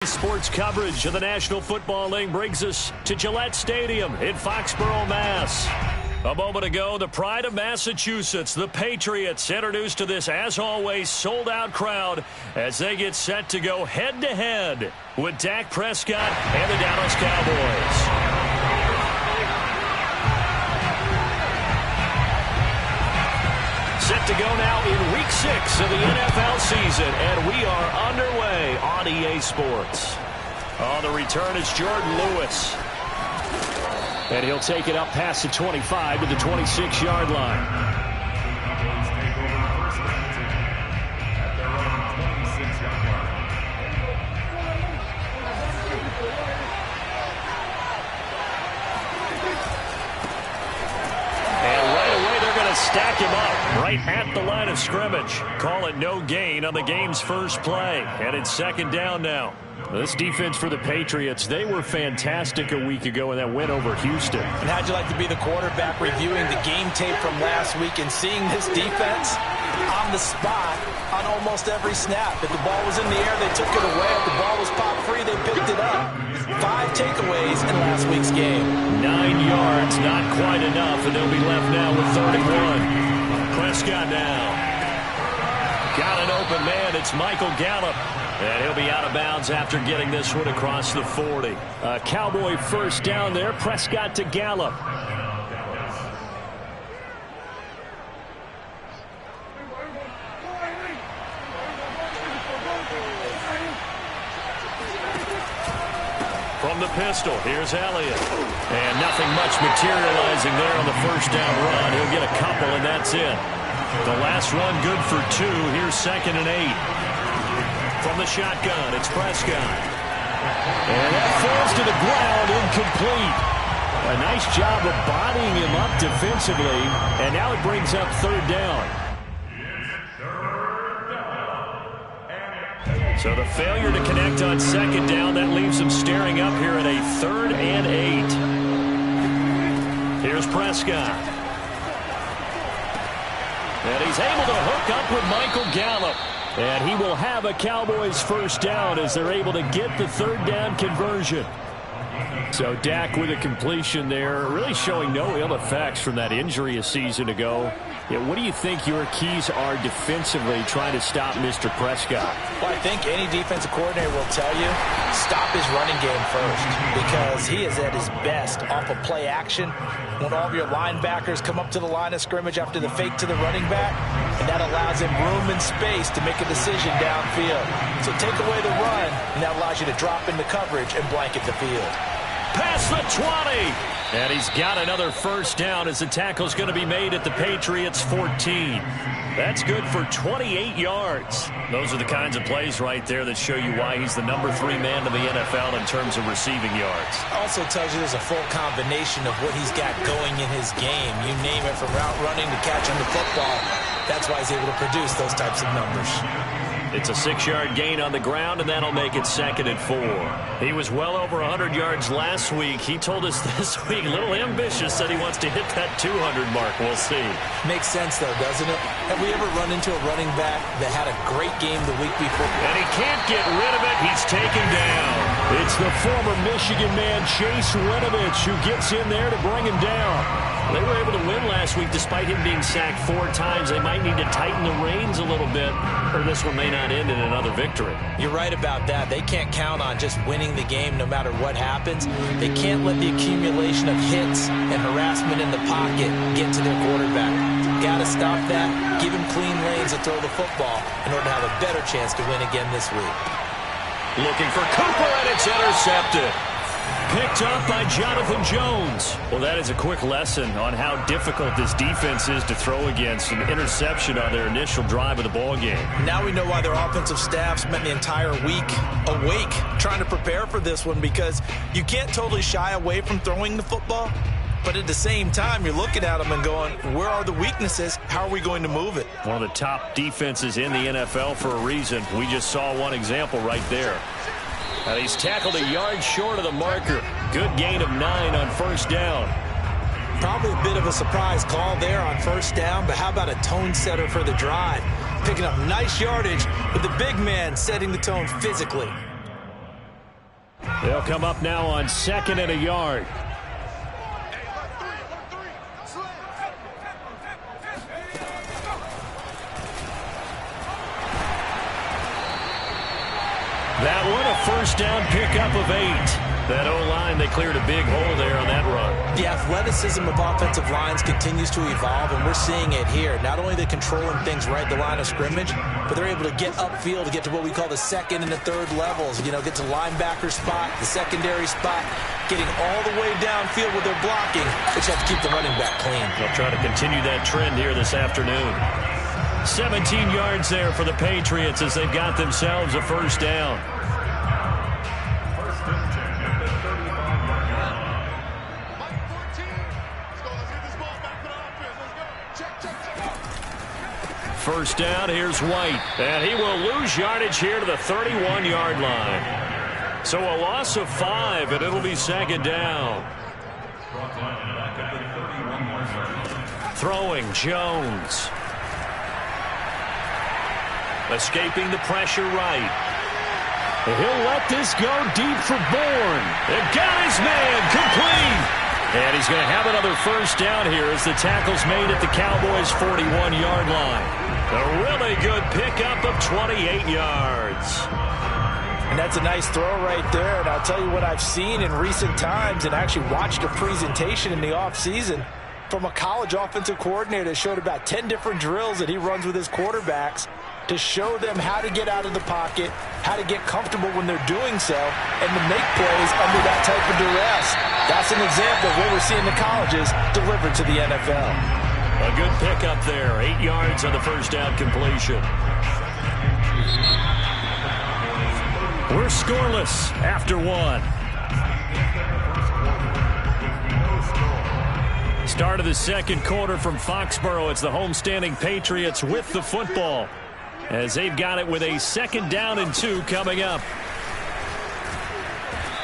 Sports coverage of the National Football League brings us to Gillette Stadium in Foxborough, Mass. A moment ago, the pride of Massachusetts, the Patriots, introduced to this, as always, sold-out crowd as they get set to go head-to-head with Dak Prescott and the Dallas Cowboys. Set to go now in Week 6 of the NFL season, and we are underway on EA Sports. On the return is Jordan Lewis. And he'll take it up past the 25 to the 26-yard line. Stack him up right at the line of scrimmage. Call it no gain on the game's first play. And it's second down now. This defense for the Patriots, they were fantastic a week ago in that win over Houston. And how'd you like to be the quarterback reviewing the game tape from last week and seeing this defense on the spot on almost every snap? If the ball was in the air, they took it away. If the ball was popped free, they picked it up. 5 takeaways in last week's game. 9 yards, not quite enough, and they'll be left now with 31. Prescott now. Got an open man. It's Michael Gallup. And he'll be out of bounds after getting this one across the 40. Cowboy first down there. Prescott to Gallup. From the pistol, here's Elliott. And nothing much materializing there on the first down run. He'll get a couple, and that's it. The last run good for 2. Here's 2nd and 8. From the shotgun, it's Prescott. And that falls to the ground, incomplete. A nice job of bodying him up defensively, and now it brings up 3rd down. So the failure to connect on 2nd down, that leaves him staring up here at a 3rd and 8. Here's Prescott. And he's able to hook up with Michael Gallup. And he will have a Cowboys first down as they're able to get the 3rd down conversion. So Dak with a completion there, really showing no ill effects from that injury a season ago. Yeah, what do you think your keys are defensively trying to stop Mr. Prescott? Well, I think any defensive coordinator will tell you, stop his running game first, because he is at his best off of play action when all of your linebackers come up to the line of scrimmage after the fake to the running back, and that allows him room and space to make a decision downfield. So take away the run, and that allows you to drop into coverage and blanket the field. Past the 20. And he's got another first down as the tackle's going to be made at the Patriots' 14. That's good for 28 yards. Those are the kinds of plays right there that show you why he's the number 3 man in the NFL in terms of receiving yards. Also tells you there's a full combination of what he's got going in his game. You name it, from route running to catching the football. That's why he's able to produce those types of numbers. It's a 6-yard gain on the ground, and that'll make it 2nd and 4. He was well over 100 yards last week. He told us this week, a little ambitious, that he wants to hit that 200 mark. We'll see. Makes sense, though, doesn't it? Have we ever run into a running back that had a great game the week before? And he can't get rid of it. He's taken down. It's the former Michigan man, Chase Winovich, who gets in there to bring him down. They were able to win last week despite him being sacked 4 times. They might need to tighten the reins a little bit, or this one may not end in another victory. You're right about that. They can't count on just winning the game no matter what happens. They can't let the accumulation of hits and harassment in the pocket get to their quarterback. Got to stop that, give him clean lanes to throw the football in order to have a better chance to win again this week. Looking for Cooper, and it's intercepted. Picked up by Jonathan Jones. Well, that is a quick lesson on how difficult this defense is to throw against. An interception on their initial drive of the ball game. Now we know why their offensive staff spent the entire week awake trying to prepare for this one, because you can't totally shy away from throwing the football. But at the same time, you're looking at them and going, where are the weaknesses? How are we going to move it? One of the top defenses in the NFL for a reason. We just saw one example right there. He's tackled a yard short of the marker. Good gain of 9 on first down. Probably a bit of a surprise call there on first down, but how about a tone setter for the drive? Picking up nice yardage with the big man setting the tone physically. They'll come up now on 2nd and a yard. That one, a first down pickup of 8. That O-line, they cleared a big hole there on that run. The athleticism of offensive lines continues to evolve, and we're seeing it here. Not only are they controlling things right at the line of scrimmage, but they're able to get upfield to get to what we call the second and the third levels. You know, get to linebacker spot, the secondary spot, getting all the way downfield with their blocking. They just have to keep the running back clean. They'll try to continue that trend here this afternoon. 17 yards there for the Patriots as they've got themselves a first down. First down, here's White. And he will lose yardage here to the 31-yard line. So a loss of 5, and it'll be 2nd down. Throwing, Jones. Escaping the pressure right. He'll let this go deep for Bourne. And got his man complete. And he's going to have another first down here as the tackle's made at the Cowboys' 41-yard line. A really good pickup of 28 yards. And that's a nice throw right there. And I'll tell you what I've seen in recent times and actually watched a presentation in the offseason from a college offensive coordinator that showed about 10 different drills that he runs with his quarterbacks to show them how to get out of the pocket, how to get comfortable when they're doing so, and to make plays under that type of duress. That's an example of what we're seeing the colleges delivered to the NFL. A good pickup there. 8 yards on the first down completion. We're scoreless after 1. Start of the second quarter from Foxborough. It's the homestanding Patriots with the football, as they've got it with a 2nd down and 2 coming up.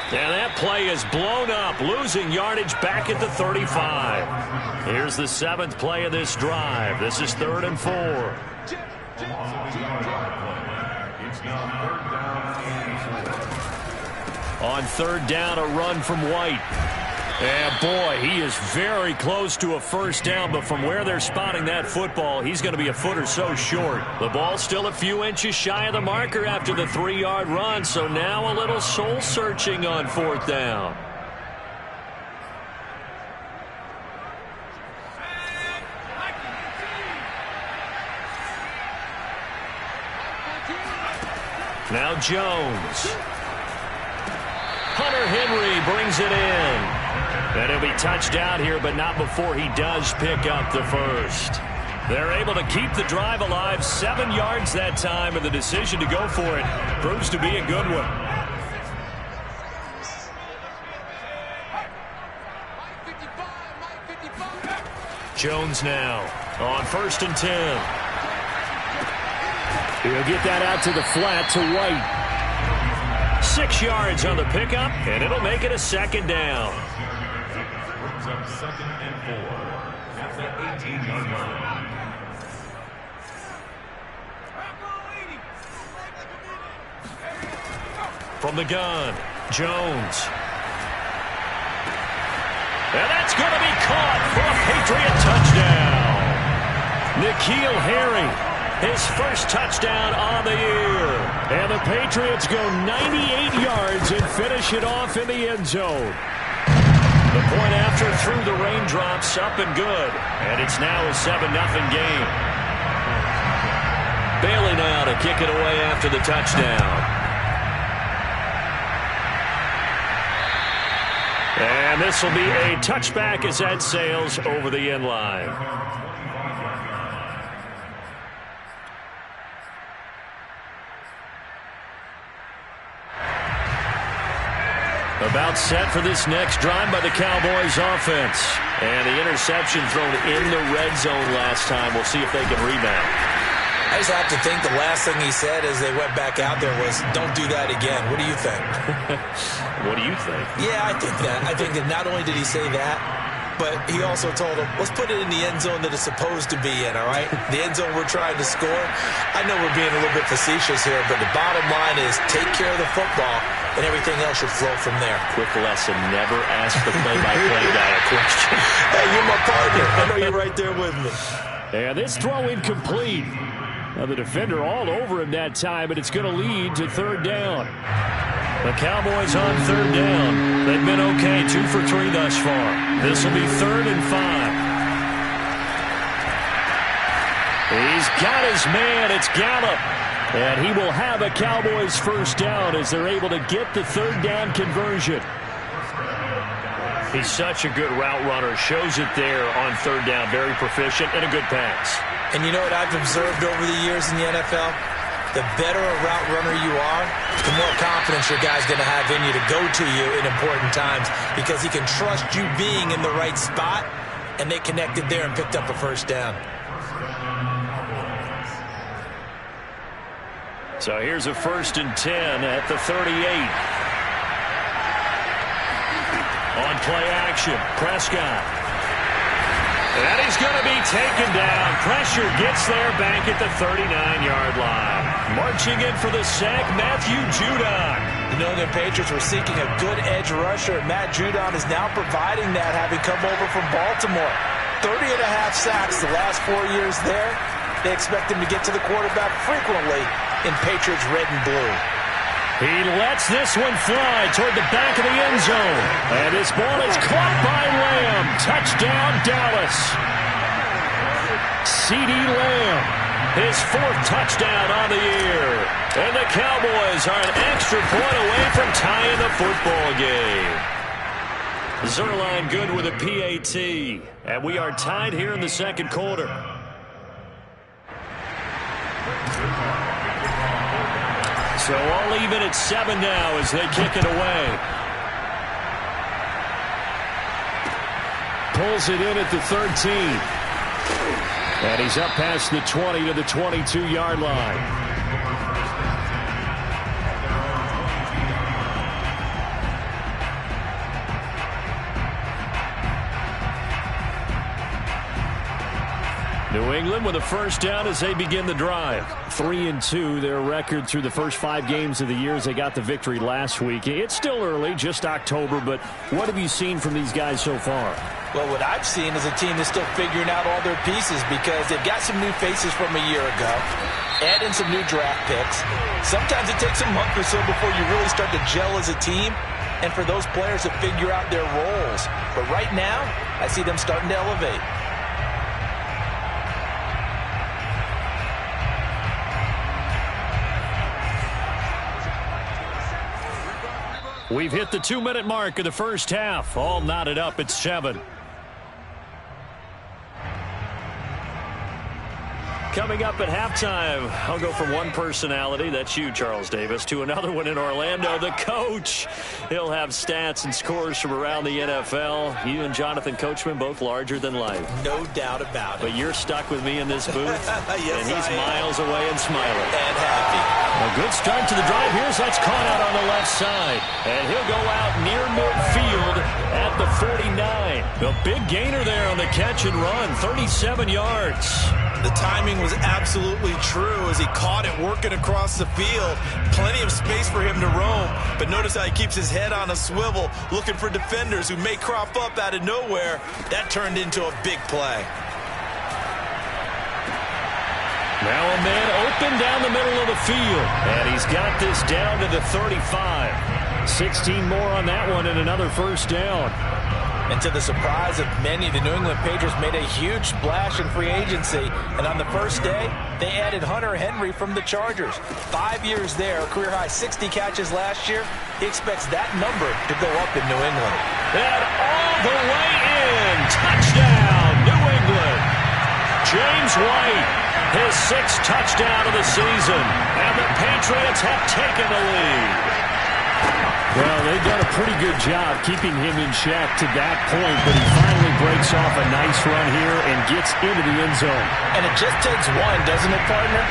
And that play is blown up, losing yardage back at the 35. Here's the 7th play of this drive. This is 3rd and 4. On 3rd down, a run from White. And boy, he is very close to a first down, but from where they're spotting that football, he's going to be a foot or so short. The ball's still a few inches shy of the marker after the 3-yard run, so now a little soul-searching on 4th down. Now Jones. Hunter Henry brings it in. And he'll be touched out here, but not before he does pick up the first. They're able to keep the drive alive, 7 yards that time, and the decision to go for it proves to be a good one. Jones now on 1st and 10. He'll get that out to the flat to White. 6 yards on the pickup, and it'll make it a 2nd down. Up 2nd and 4 at the 18-yard line. From the gun, Jones. And that's going to be caught for a Patriot touchdown. N'Keal Harry, his first touchdown on the year. And the Patriots go 98 yards and finish it off in the end zone. The point after through the raindrops, up and good. And it's now a 7-0 game. Bailey now to kick it away after the touchdown. And this will be a touchback as that sails over the end line. About set for this next drive by the Cowboys offense. And the interception thrown in the red zone last time. We'll see if they can rebound. I just have to think the last thing he said as they went back out there was, don't do that again. What do you think? What do you think? Yeah, I think that. I think that not only did he say that, but he also told him, let's put it in the end zone that it's supposed to be in, all right? The end zone we're trying to score. I know we're being a little bit facetious here, but the bottom line is take care of the football. and everything else should flow from there. Quick lesson, never ask the play-by-play guy a question. Hey, you're my partner. I know you're right there with me. And this throw incomplete. Now the defender all over him that time, but it's going to lead to third down. The Cowboys on third down. They've been okay, 2 for 3 thus far. This will be 3rd and 5. He's got his man. It's Gallup. And he will have a Cowboys first down as they're able to get the third down conversion. He's such a good route runner. Shows it there on third down. Very proficient and a good pass. And you know what I've observed over the years in the NFL? The better a route runner you are, the more confidence your guy's going to have in you to go to you in important times because he can trust you being in the right spot, and they connected there and picked up a first down. So here's a 1st and 10 at the 38. On play action, Prescott. And he's going to be taken down. Pressure gets there back at the 39-yard line. Marching in for the sack, Matthew Judon. The New England Patriots were seeking a good edge rusher. Matt Judon is now providing that, having come over from Baltimore. 30.5 sacks the last 4 years there. They expect him to get to the quarterback frequently in Patriots red and blue. He lets this one fly toward the back of the end zone. And this ball is caught by Lamb. Touchdown, Dallas. CeeDee Lamb, his 4th touchdown on the year. And the Cowboys are an extra point away from tying the football game. Zuerlein good with a PAT. And we are tied here in the second quarter. So all even at 7 now as they kick it away. Pulls it in at the 13. And he's up past the 20 to the 22-yard line. New England with a first down as they begin the drive. 3-2, their record through the first 5 games of the year as they got the victory last week. It's still early, just October, but what have you seen from these guys so far? Well, what I've seen is a team that's still figuring out all their pieces because they've got some new faces from a year ago, add in some new draft picks. Sometimes it takes a month or so before you really start to gel as a team and for those players to figure out their roles. But right now, I see them starting to elevate. We've hit the 2-minute mark of the first half. All knotted up at 7. Coming up at halftime, I'll go from one personality, that's you, Charles Davis, to another one in Orlando, the coach. He'll have stats and scores from around the NFL. You and Jonathan Coachman, both larger than life. No doubt about it. But you're stuck with me in this booth, yes, and he's miles away and smiling. And happy. A good start to the drive. Here's that's caught out on the left side. And he'll go out near midfield at the 49. The big gainer there on the catch and run, 37 yards. The timing was absolutely true as he caught it working across the field. Plenty of space for him to roam. But notice how he keeps his head on a swivel, looking for defenders who may crop up out of nowhere. That turned into a big play. Now a man open down the middle of the field. And he's got this down to the 35. 16 more on that one and another first down. And to the surprise of many, the New England Patriots made a huge splash in free agency. And on the first day, they added Hunter Henry from the Chargers. 5 years there, career-high 60 catches last year. He expects that number to go up in New England. And all the way in. Touchdown, New England. James White, his 6th touchdown of the season. And the Patriots have taken the lead. Well, they've done a pretty good job keeping him in check to that point, but he finally breaks off a nice run here and gets into the end zone. And it just takes one, doesn't it, partner?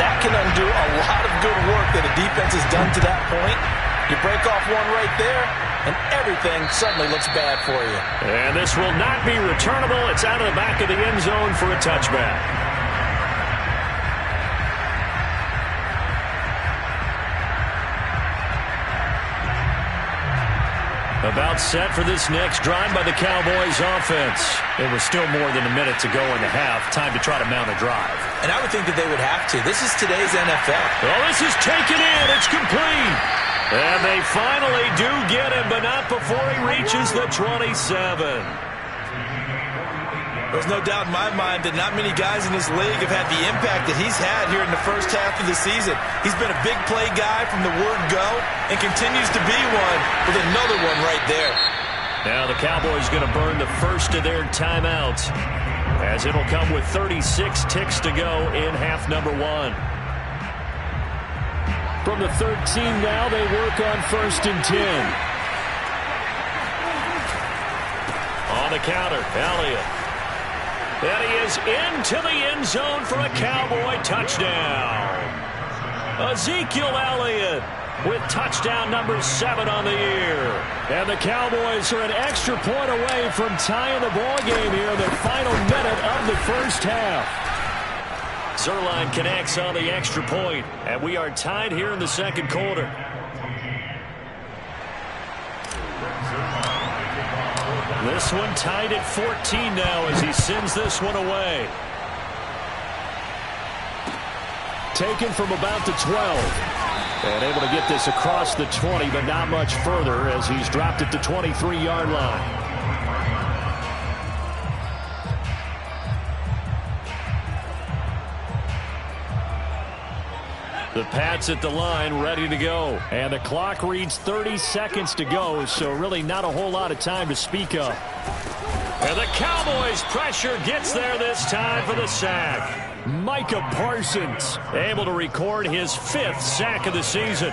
That can undo a lot of good work that a defense has done to that point. You break off one right there, and everything suddenly looks bad for you. And this will not be returnable. It's out of the back of the end zone for a touchback. About set for this next drive by the Cowboys offense. It was still more than a minute to go in the half. Time to try to mount a drive. And I would think that they would have to. This is today's NFL. Well, this is taken in. It's complete. And they finally do get him, but not before he reaches the 27. There's no doubt in my mind that not many guys in this league have had the impact that he's had here in the first half of the season. He's been a big play guy from the word go and continues to be one with another one right there. Now the Cowboys going to burn the first of their timeouts as it'll come with 36 ticks to go in half number 1. From the 13 now, they work on 1st and 10. On the counter, Elliott. And he is into the end zone for a Cowboy touchdown. Ezekiel Elliott with touchdown number 7 on the year. And the Cowboys are an extra point away from tying the ball game here in the final minute of the first half. Zuerlein connects on the extra point, and we are tied here in the second quarter. This one tied at 14 now as he sends this one away. Taken from about the 12. And able to get this across the 20, but not much further as he's dropped at the 23-yard line. The Pats at the line, ready to go. And the clock reads 30 seconds to go, so really not a whole lot of time to speak of. And the Cowboys' pressure gets there this time for the sack. Micah Parsons able to record his 5th sack of the season.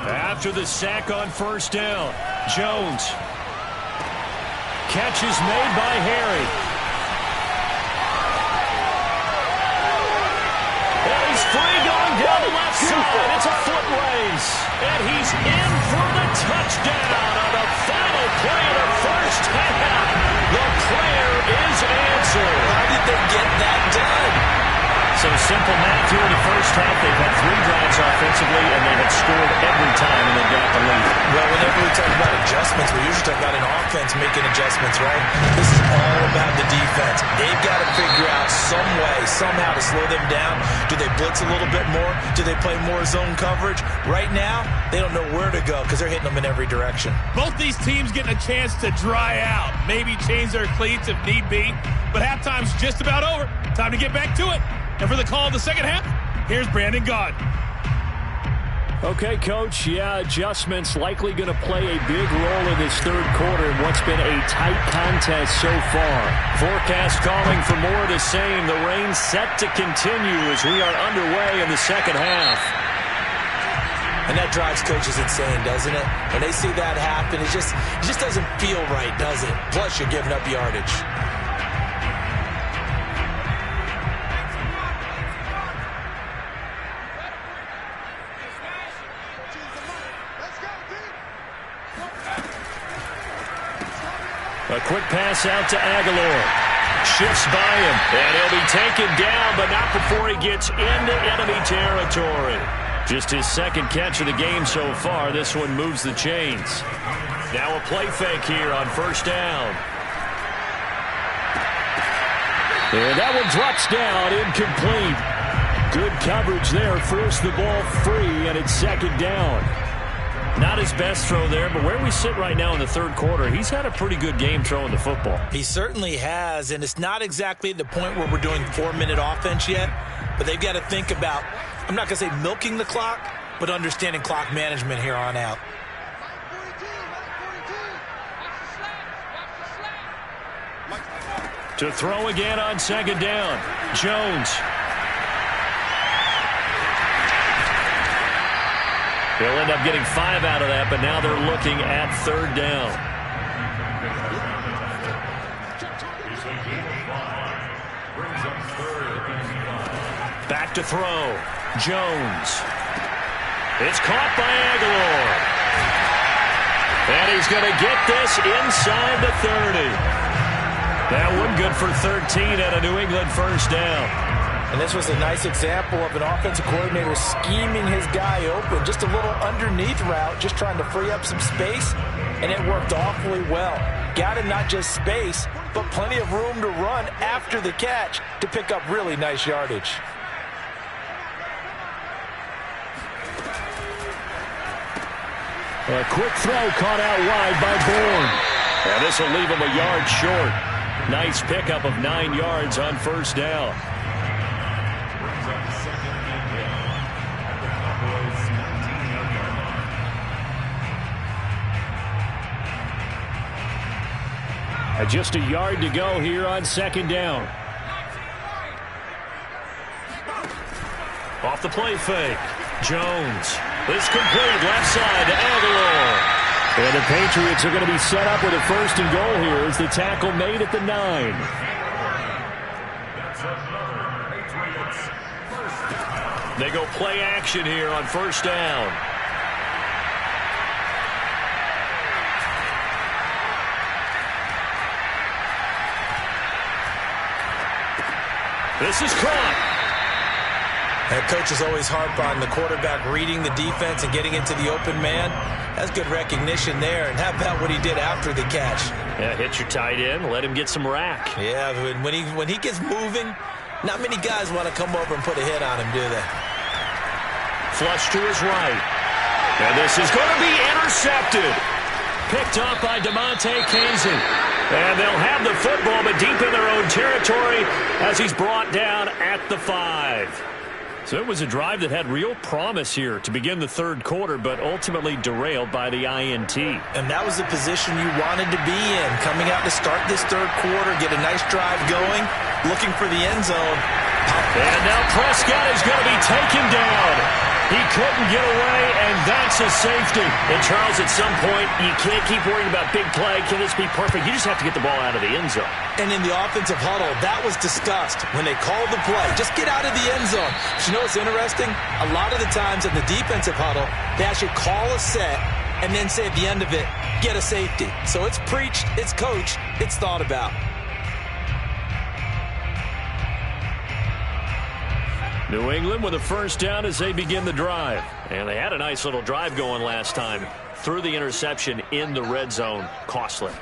After the sack on first down, Jones. Catch is made by Harry. And he's free going down the left side. It's a foot race. And he's in for the touchdown on the final play of the first half. The prayer is answered. How did they get that done? So simple math here in the first half. They've had 3 drives offensively, and they have scored every time, and they've got the lead. Well, whenever we talk about adjustments, we usually talk about an offense making adjustments, right? This is all about the defense. They've got to figure out some way, somehow to slow them down. Do they blitz a little bit more? Do they play more zone coverage? Right now, they don't know where to go because they're hitting them in every direction. Both these teams getting a chance to dry out, maybe change their cleats if need be, but halftime's just about over. Time to get back to it. And for the call of the second half, here's Brandon Gaudin. Okay, Coach. Yeah, adjustments likely going to play a big role in this third quarter in what's been a tight contest so far. Forecast calling for more of the same. The rain set to continue as we are underway in the second half. And that drives coaches insane, doesn't it? When they see that happen, it just doesn't feel right, does it? Plus, you're giving up yardage. A quick pass out to Aguilar. Shifts by him, and he'll be taken down, but not before he gets into enemy territory. Just his second catch of the game so far. This one moves the chains. Now a play fake here on first down. And that one drops down, incomplete. Good coverage there, forced the ball free, and it's second down. Not his best throw there, but where we sit right now in the third quarter, he's had a pretty good game throwing the football. He certainly has, and it's not exactly at the point where we're doing 4-minute offense yet, but they've got to think about, I'm not going to say milking the clock, but understanding clock management here on out. To throw again on second down, Jones. He'll end up getting 5 out of that, but now they're looking at third down. Back to throw. Jones. It's caught by Aguilar. And he's going to get this inside the 30. That one good for 13 at a New England first down. And this was a nice example of an offensive coordinator scheming his guy open. Just a little underneath route, just trying to free up some space, and it worked awfully well. Got him not just space, but plenty of room to run after the catch to pick up really nice yardage. A quick throw caught out wide by Bourne. And this will leave him a yard short. Nice pickup of 9 yards on first down. Brings up second and 10 at the Cowboys' 19-yard line. Just a yard to go here on second down. Off the play fake. Jones. This complete left side to Aguilar. And the Patriots are going to be set up with a first and goal here as the tackle made at the 9. That's another Patriots first down. They go play action here on first down. This is caught. That coach is always harp on the quarterback reading the defense and getting into the open man. That's good recognition there. And how about what he did after the catch? Yeah, hit your tight end, let him get some rack. Yeah, when he gets moving, not many guys want to come over and put a hit on him, do they? Flush to his right. And this is going to be intercepted. Picked up by DeMonte Kazin. And they'll have the football, but deep in their own territory as he's brought down at the 5. So it was a drive that had real promise here to begin the third quarter, but ultimately derailed by the INT. And that was the position you wanted to be in, coming out to start this third quarter, get a nice drive going, looking for the end zone. And now Prescott is going to be taken down. He couldn't get away, and that's a safety. And, Charles, at some point, you can't keep worrying about big play. Can this be perfect? You just have to get the ball out of the end zone. And in the offensive huddle, that was discussed when they called the play. Just get out of the end zone. But you know what's interesting? A lot of the times in the defensive huddle, they actually call a set and then say at the end of it, get a safety. So it's preached, it's coached, it's thought about. New England with a first down as they begin the drive. And they had a nice little drive going last time. Threw the interception in the red zone. Costly.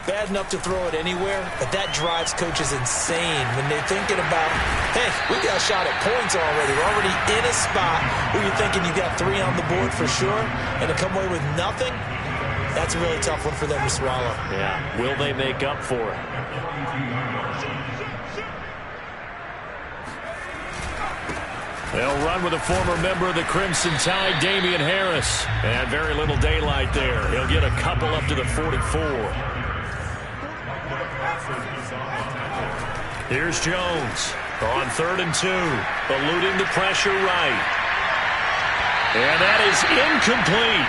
Bad enough to throw it anywhere, but that drives coaches insane when they're thinking about, hey, we got a shot at points already. We're already in a spot where you're thinking you got 3 on the board for sure, and to come away with nothing, that's a really tough one for them to swallow. Yeah, will they make up for it? They'll run with a former member of the Crimson Tide, Damian Harris. And very little daylight there. He'll get a couple up to the 44. Here's Jones on 3rd and 2. Eluding the pressure right. And that is incomplete.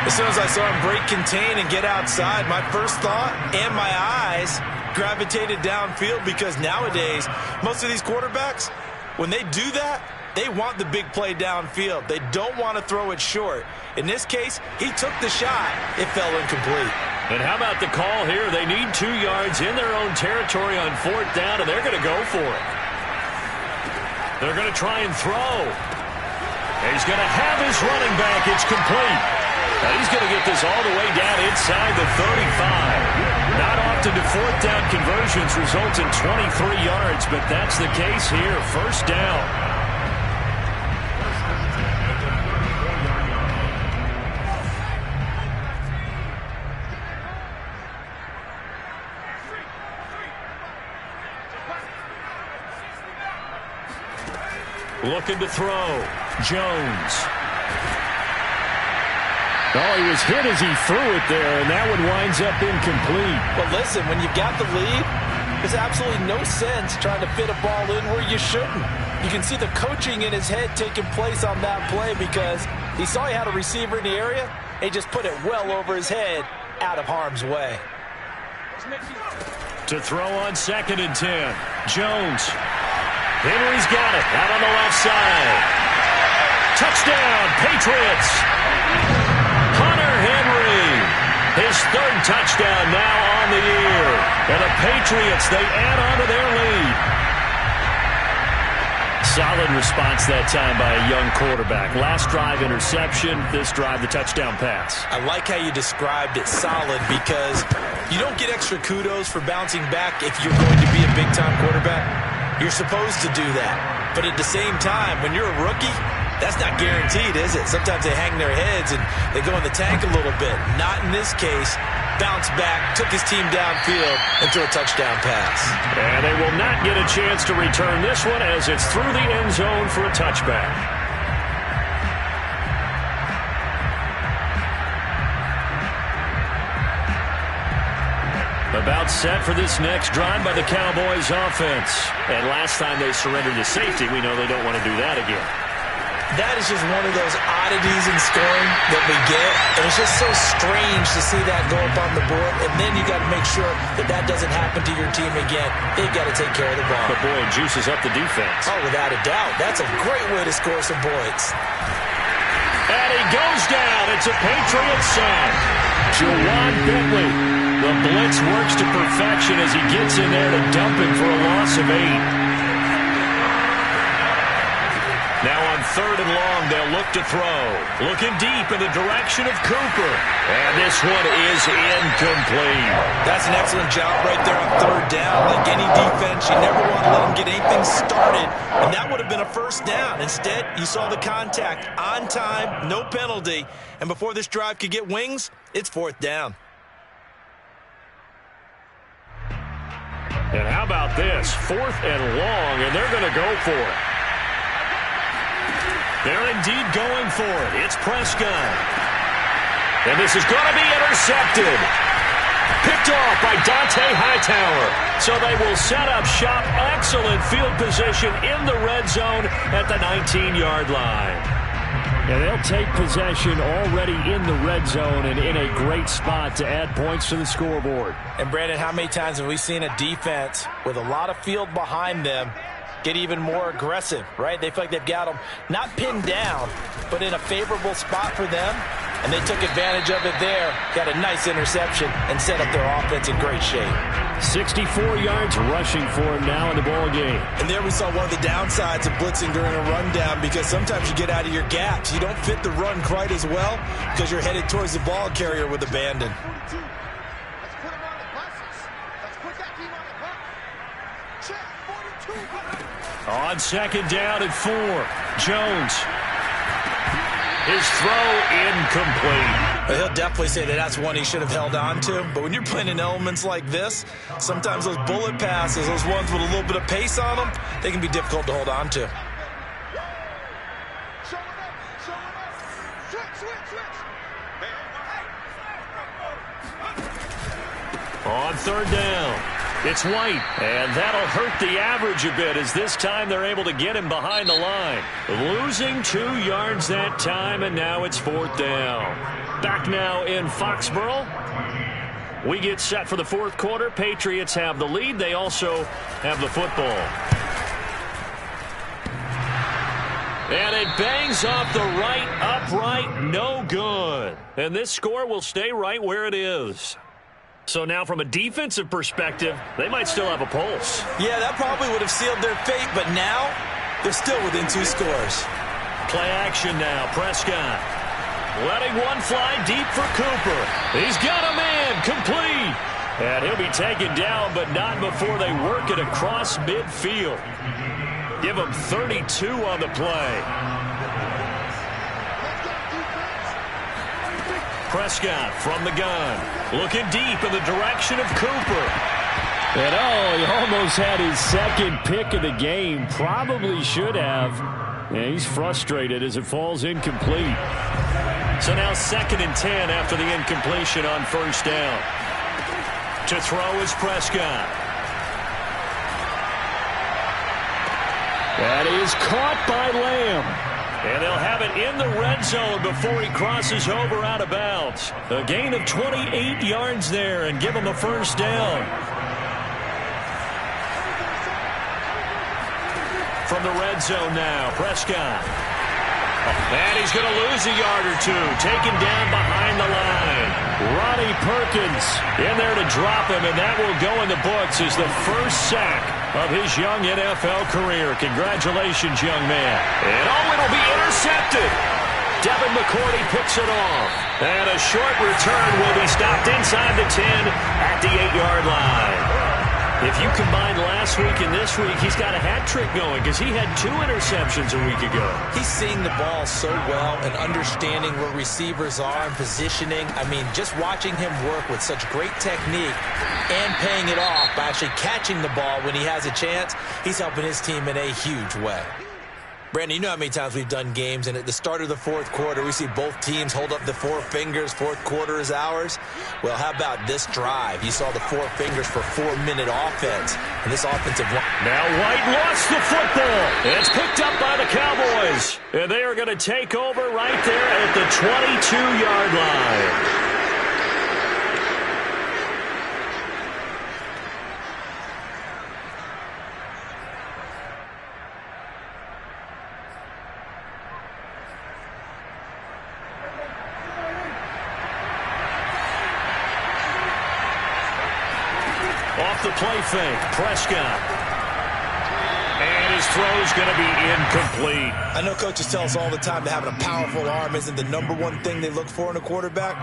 As soon as I saw him break contain and get outside, my first thought and my eyes gravitated downfield, because nowadays, most of these quarterbacks, when they do that, they want the big play downfield. They don't want to throw it short. In this case, he took the shot. It fell incomplete. And how about the call here? They need 2 yards in their own territory on 4th down, and they're going to go for it. They're going to try and throw. And he's going to have his running back. It's complete. And he's going to get this all the way down inside the 35. Not often do 4th down conversions result in 23 yards, but that's the case here. First down. Looking to throw. Jones. Oh, he was hit as he threw it there, and that one winds up incomplete. Well, listen, when you've got the lead, there's absolutely no sense trying to fit a ball in where you shouldn't. You can see the coaching in his head taking place on that play, because he saw he had a receiver in the area, and he just put it well over his head, out of harm's way. To throw on 2nd and 10. Jones. Henry's got it, out on the left side. Touchdown, Patriots. Hunter Henry, his 3rd touchdown now on the year. And the Patriots, they add on to their lead. Solid response that time by a young quarterback. Last drive, interception. This drive, the touchdown pass. I like how you described it, solid, because you don't get extra kudos for bouncing back if you're going to be a big-time quarterback. You're supposed to do that. But at the same time, when you're a rookie, that's not guaranteed, is it? Sometimes they hang their heads and they go in the tank a little bit. Not in this case. Bounced back, took his team downfield, and threw a touchdown pass. And they will not get a chance to return this one as it's through the end zone for a touchback. About set for this next drive by the Cowboys offense. And last time they surrendered to safety, we know they don't want to do that again. That is just one of those oddities in scoring that we get. And it's just so strange to see that go up on the board. And then you got to make sure that that doesn't happen to your team again. They've got to take care of the ball. But boy, it juices up the defense. Oh, without a doubt. That's a great way to score some points. And he goes down. It's a Patriots sack. Juwan Bentley. The blitz works to perfection as he gets in there to dump him for a loss of 8. Now on 3rd and long, they'll look to throw. Looking deep in the direction of Cooper. And this one is incomplete. That's an excellent job right there on 3rd down. Like any defense, you never want to let them get anything started. And that would have been a first down. Instead, you saw the contact on time, no penalty. And before this drive could get wings, it's 4th down. And how about this? 4th and long, and they're going to go for it. They're indeed going for it. It's Prescott. And this is going to be intercepted. Picked off by Dante Hightower. So they will set up shop. Excellent field position in the red zone at the 19-yard line. And they'll take possession already in the red zone and in a great spot to add points to the scoreboard. And, Brandon, how many times have we seen a defense with a lot of field behind them get even more aggressive, right? They feel like they've got them not pinned down, but in a favorable spot for them, and they took advantage of it there, got a nice interception, and set up their offense in great shape. 64 yards rushing for him now in the ball game. And there we saw one of the downsides of blitzing during a rundown, because sometimes you get out of your gaps. You don't fit the run quite as well because you're headed towards the ball carrier with abandon. On 2nd down and 4, Jones. His throw incomplete. But he'll definitely say that that's one he should have held on to. But when you're playing in elements like this, sometimes those bullet passes, those ones with a little bit of pace on them, they can be difficult to hold on to. On 3rd down, it's White, and that'll hurt the average a bit as this time they're able to get him behind the line. Losing 2 yards that time, and now it's 4th down. Back now in Foxborough. We get set for the 4th quarter. Patriots have the lead. They also have the football. And it bangs off the right upright, no good. And this score will stay right where it is. So now from a defensive perspective, they might still have a pulse. Yeah, that probably would have sealed their fate, but now they're still within 2 scores. Play action now, Prescott. Letting one fly deep for Cooper. He's got a man, complete. And he'll be taken down, but not before they work it across midfield. Give him 32 on the play. Prescott from the gun, looking deep in the direction of Cooper. And he almost had his 2nd pick of the game. Probably should have. And he's frustrated as it falls incomplete. So now 2nd and 10 after the incompletion on 1st down. To throw is Prescott. That is caught by Lamb. And they'll have it in the red zone before he crosses over out of bounds. A gain of 28 yards there and give him a 1st down. From the red zone now, Prescott. And he's going to lose a yard or 2, taken down behind the line. Ronnie Perkins in there to drop him, and that will go in the books as the first sack of his young NFL career. Congratulations, young man. And it'll be intercepted. Devin McCourty picks it off. And a short return will be stopped inside the 10 at the 8-yard line. If you combine last week and this week, he's got a hat trick going because he had 2 interceptions a week ago. He's seeing the ball so well and understanding where receivers are and positioning. I mean, just watching him work with such great technique and paying it off by actually catching the ball when he has a chance, he's helping his team in a huge way. Brandon, you know how many times we've done games, and at the start of the fourth quarter, we see both teams hold up the 4 fingers, fourth quarter is ours. Well, how about this drive? You saw the 4 fingers for 4-minute offense, and this offensive line. Now White lost the football. It's picked up by the Cowboys, and they are going to take over right there at the 22-yard line. The play fake, Prescott. And his throw's going to be incomplete. I know coaches tell us all the time that having a powerful arm isn't the #1 thing they look for in a quarterback.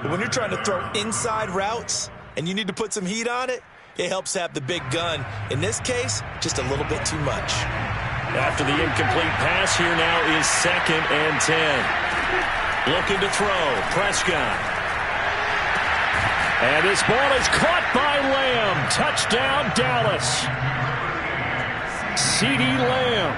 But when you're trying to throw inside routes and you need to put some heat on it, it helps have the big gun. In this case, just a little bit too much. After the incomplete pass, here now is 2nd and 10. Looking to throw, Prescott. And this ball is caught by Lamb. Touchdown, Dallas. CeeDee Lamb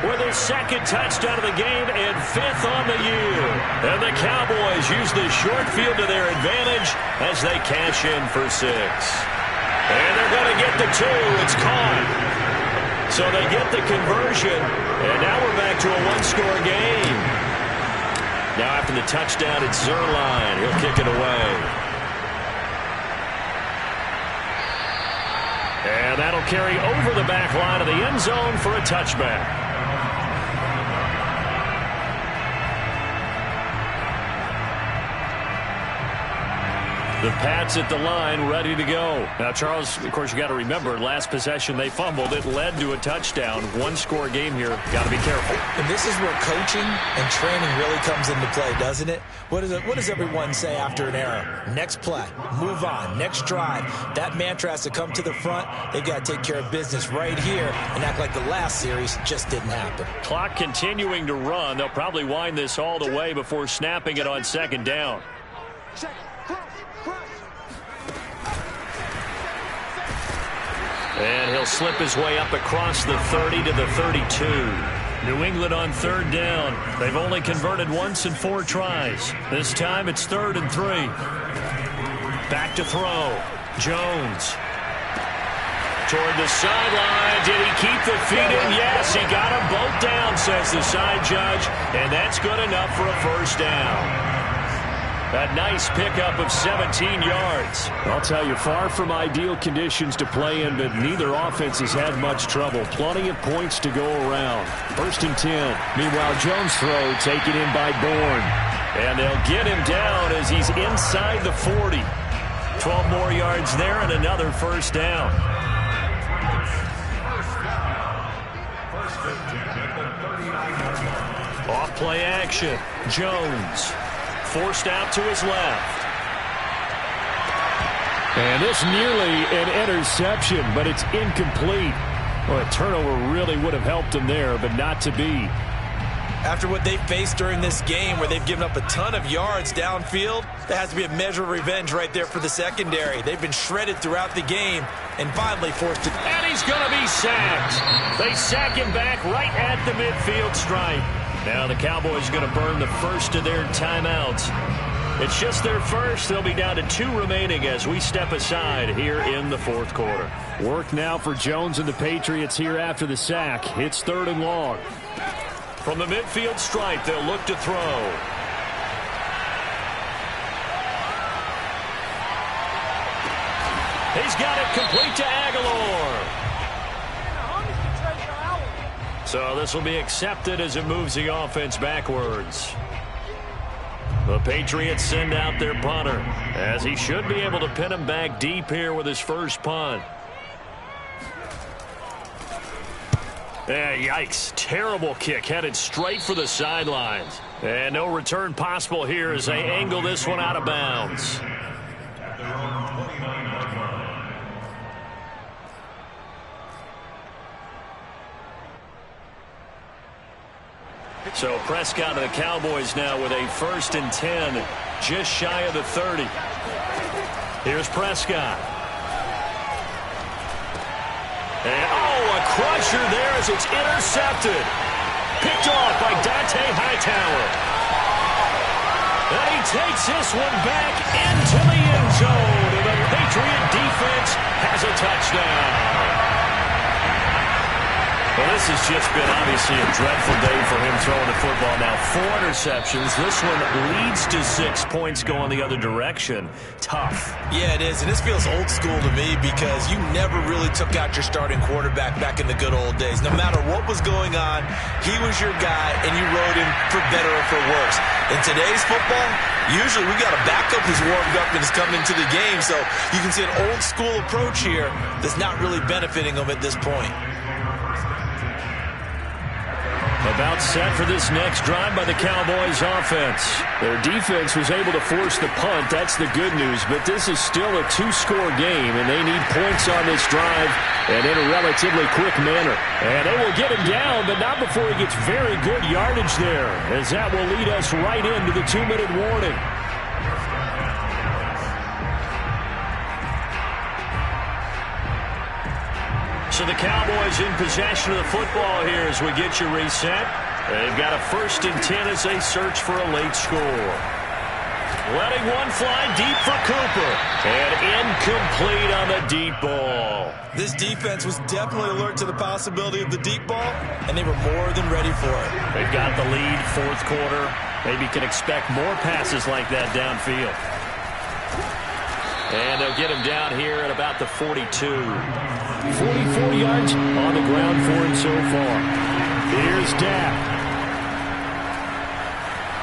with his 2nd touchdown of the game and 5th on the year. And the Cowboys use the short field to their advantage as they cash in for 6. And they're going to get the 2. It's caught. So they get the conversion. And now we're back to a 1-score game. Now after the touchdown, it's Zuerlein. He'll kick it away. And that'll carry over the back line of the end zone for a touchback. The Pats at the line, ready to go. Now, Charles, of course, you got to remember, last possession they fumbled. It led to a touchdown. 1-score game here. Got to be careful. And this is where coaching and training really comes into play, doesn't it? What does everyone say after an error? Next play, move on, next drive. That mantra has to come to the front. They've got to take care of business right here and act like the last series just didn't happen. Clock continuing to run. They'll probably wind this all the way before snapping it on 2nd down. And he'll slip his way up across the 30 to the 32. New England on 3rd down. They've only converted once in 4 tries. This time it's 3rd and 3. Back to throw. Jones. Toward the sideline. Did he keep the feet in? Yes, he got them both down, says the side judge. And that's good enough for a 1st down. A nice pickup of 17 yards. I'll tell you, far from ideal conditions to play in, but neither offense has had much trouble. Plenty of points to go around. 1st and 10. Meanwhile, Jones' throw taken in by Bourne. And they'll get him down as he's inside the 40. 12 more yards there and another 1st down. Off play action. Jones. Forced out to his left. And this nearly an interception, but it's incomplete. Well, a turnover really would have helped him there, but not to be. After what they faced during this game where they've given up a ton of yards downfield, there has to be a measure of revenge right there for the secondary. They've been shredded throughout the game and finally forced to... And he's going to be sacked. They sack him back right at the midfield stripe. Now the Cowboys are going to burn the first of their timeouts. It's just their first. They'll be down to 2 remaining as we step aside here in the 4th quarter. Work now for Jones and the Patriots here after the sack. It's 3rd and long. From the midfield stripe, they'll look to throw. He's got it complete to Aguilar. So this will be accepted as it moves the offense backwards. The Patriots send out their punter, as he should be able to pin him back deep here with his first punt. Yikes. Terrible kick headed straight for the sidelines. And no return possible here as they angle this one out of bounds. At their own 29-yard line. So Prescott and the Cowboys now with a 1st and 10, just shy of the 30. Here's Prescott. And, a crusher there as it's intercepted. Picked off by Dante Hightower. And he takes this one back into the end zone. And the Patriot defense has a touchdown. Well, this has just been obviously a dreadful day for him throwing the football. Now, 4 interceptions. This one leads to 6 points going the other direction. Tough. Yeah, it is, and this feels old school to me because you never really took out your starting quarterback back in the good old days. No matter what was going on, he was your guy, and you rode him for better or for worse. In today's football, usually we got a backup who's warmed up and is coming into the game, so you can see an old school approach here that's not really benefiting him at this point. About set for this next drive by the Cowboys offense. Their defense was able to force the punt. That's the good news. But this is still a 2-score game, and they need points on this drive and in a relatively quick manner. And they will get him down, but not before he gets very good yardage there, as that will lead us right into the 2-minute warning. So the Cowboys in possession of the football here as we get you reset. They've got a 1st and 10 as they search for a late score. Letting one fly deep for Cooper. And incomplete on the deep ball. This defense was definitely alert to the possibility of the deep ball, and they were more than ready for it. They've got the lead, 4th quarter. Maybe can expect more passes like that downfield. And they'll get him down here at about the 42. 44 yards on the ground for him so far. Here's Dak.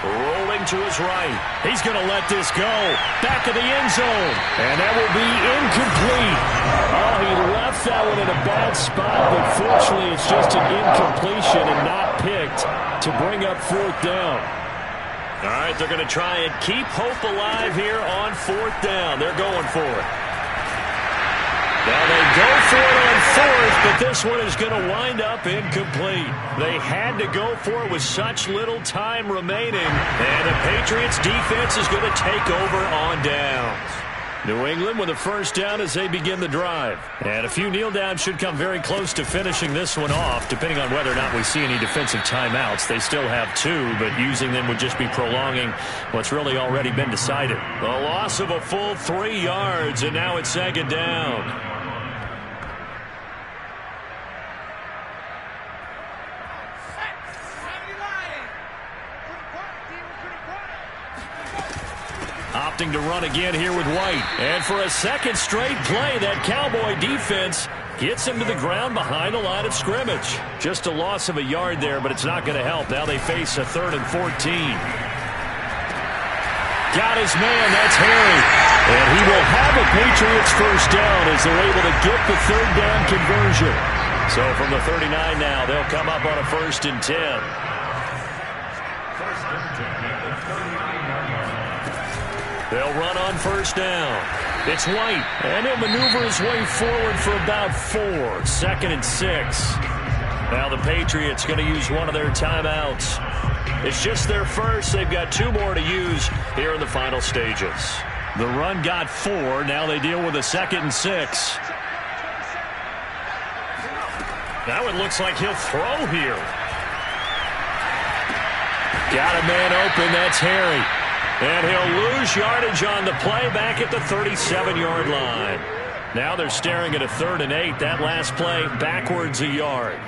Rolling to his right. He's going to let this go. Back of the end zone. And that will be incomplete. Oh, he left that one in a bad spot, but fortunately it's just an incompletion and not picked to bring up 4th down. All right, they're going to try and keep hope alive here on 4th down. They're going for it. Now they go for it on 4th, but this one is going to wind up incomplete. They had to go for it with such little time remaining, and the Patriots defense is going to take over on downs. New England with a 1st down as they begin the drive. And a few kneel downs should come very close to finishing this one off, depending on whether or not we see any defensive timeouts. They still have 2, but using them would just be prolonging what's really already been decided. A loss of a full 3 yards, and now it's 2nd down. Opting to run again here with White. And for a 2nd straight play, that Cowboy defense gets him to the ground behind the line of scrimmage. Just a loss of a yard there, but it's not going to help. Now they face a 3rd and 14. Got his man, that's Harry. And he will have a Patriots 1st down as they're able to get the 3rd down conversion. So from the 39 now, they'll come up on a 1st and 10. 1st and 10 at the 39-yard line. They'll run on 1st down. It's White, and he'll maneuver his way forward for about 4. 2nd and 6. Now the Patriots going to use one of their timeouts. It's just their 1st. They've got 2 more to use here in the final stages. The run got 4. Now they deal with a 2nd and 6. Now it looks like he'll throw here. Got a man open. That's Harry. And he'll lose yardage on the play back at the 37-yard line. Now they're staring at a 3rd and 8. That last play backwards a yard.